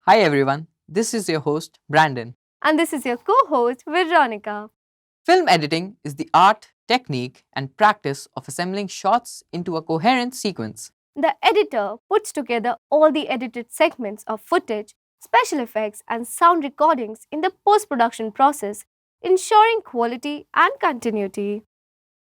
Hi everyone, this is your host Brandon. And this is your co host, Veronica. Film editing is the art, technique, and practice of assembling shots into a coherent sequence. The editor puts together all the edited segments of footage, special effects, and sound recordings in the post production process, ensuring quality and continuity.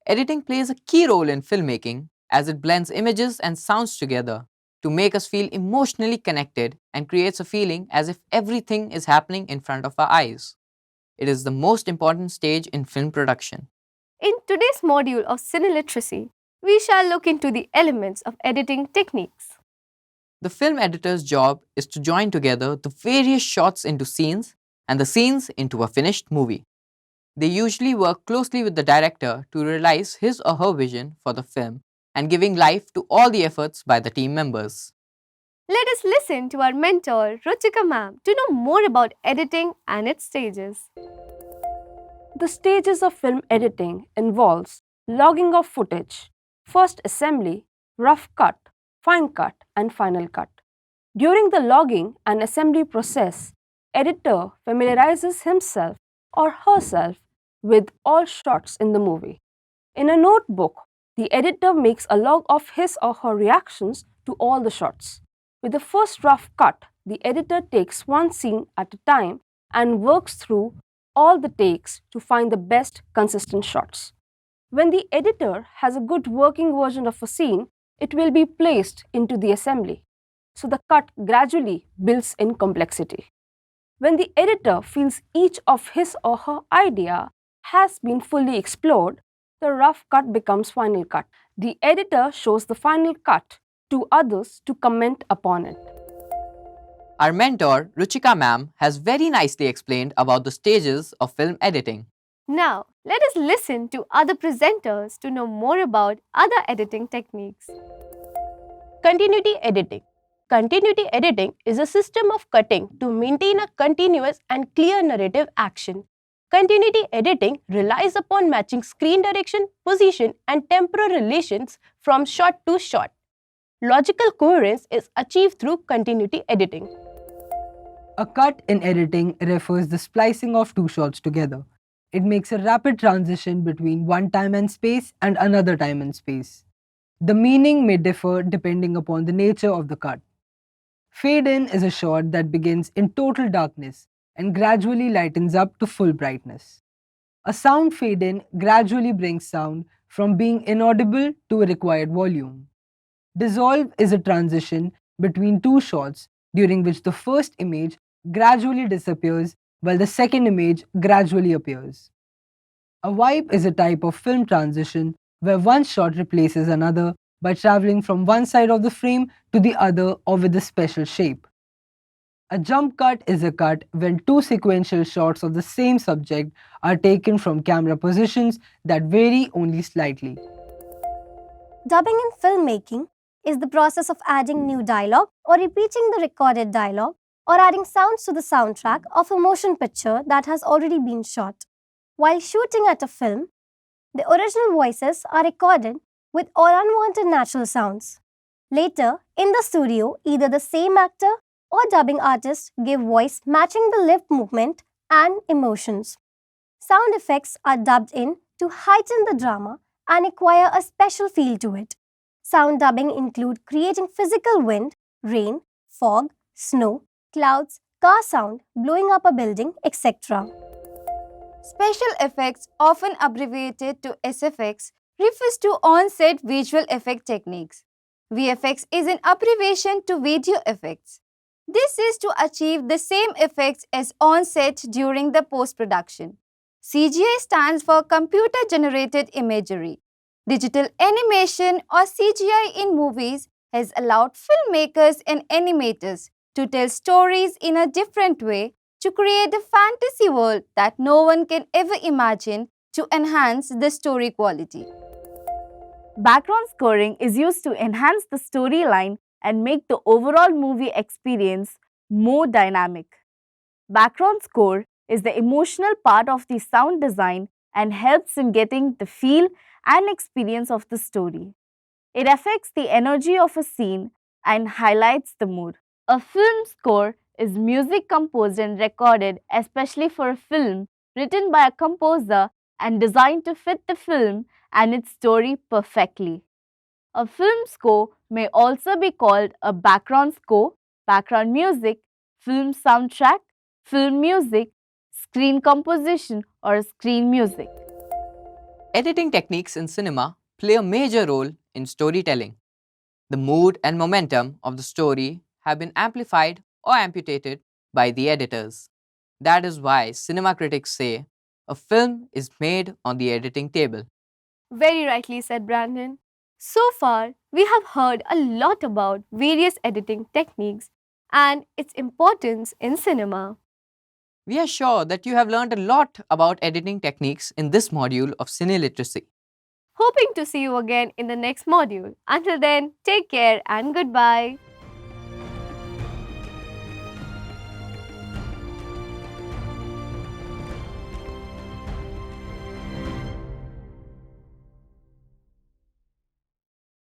Editing plays a key role in filmmaking as it blends images and sounds together to make us feel emotionally connected and creates a feeling as if everything is happening in front of our eyes. It is the most important stage in film production. In today's module of Cineliteracy, we shall look into the elements of editing techniques. The film editor's job is to join together the various shots into scenes and the scenes into a finished movie. They usually work closely with the director to realize his or her vision for the film and giving life to all the efforts by the team members. Let us listen to our mentor, Ruchika ma'am, to know more about editing and its stages. The stages of film editing involves logging of footage, first assembly, rough cut, fine cut, and final cut. During the logging and assembly process, editor familiarizes himself or herself with all shots in the movie. In a notebook, the editor makes a log of his or her reactions to all the shots. With the first rough cut, the editor takes one scene at a time and works through all the takes to find the best consistent shots. When the editor has a good working version of a scene, it will be placed into the assembly. So the cut gradually builds in complexity. When the editor feels each of his or her idea has been fully explored, the rough cut becomes final cut. The editor shows the final cut to others to comment upon it. Our mentor, Ruchika ma'am, has very nicely explained about the stages of film editing. Now, let us listen to other presenters to know more about other editing techniques. Continuity editing. Continuity editing is a system of cutting to maintain a continuous and clear narrative action. Continuity editing relies upon matching screen direction, position, and temporal relations from shot to shot. Logical coherence is achieved through continuity editing. A cut in editing refers the splicing of two shots together. It makes a rapid transition between one time and space and another time and space. The meaning may differ depending upon the nature of the cut. Fade in is a shot that begins in total darkness and gradually lightens up to full brightness. A sound fade in gradually brings sound from being inaudible to a required volume. Dissolve is a transition between two shots during which the first image gradually disappears while the second image gradually appears. A wipe is a type of film transition where one shot replaces another by traveling from one side of the frame to the other or with a special shape. A jump cut is a cut when two sequential shots of the same subject are taken from camera positions that vary only slightly. Dubbing in filmmaking is the process of adding new dialogue or repeating the recorded dialogue or adding sounds to the soundtrack of a motion picture that has already been shot. While shooting at a film, the original voices are recorded with all unwanted natural sounds. Later, in the studio, either the same actor or dubbing artist give voice matching the lip movement and emotions. Sound effects are dubbed in to heighten the drama and acquire a special feel to it. Sound dubbing include creating physical wind, rain, fog, snow, clouds, car sound, blowing up a building, etc. Special effects, often abbreviated to SFX, refers to on-set visual effect techniques. VFX is an abbreviation to video effects. This is to achieve the same effects as on-set during the post-production. CGI stands for computer-generated imagery. Digital animation or CGI in movies has allowed filmmakers and animators to tell stories in a different way to create a fantasy world that no one can ever imagine to enhance the story quality. Background scoring is used to enhance the storyline and make the overall movie experience more dynamic. Background score is the emotional part of the sound design and helps in getting the feel and experience of the story. It affects the energy of a scene and highlights the mood. A film score is music composed and recorded especially for a film written by a composer and designed to fit the film and its story perfectly. A film score may also be called a background score, background music, film soundtrack, film music, screen composition, or screen music. Editing techniques in cinema play a major role in storytelling. The mood and momentum of the story have been amplified or amputated by the editors. That is why cinema critics say a film is made on the editing table. Very rightly said, Brandon. So far, we have heard a lot about various editing techniques and its importance in cinema. We are sure that you have learned a lot about editing techniques in this module of Cineliteracy. Hoping to see you again in the next module. Until then, take care and goodbye.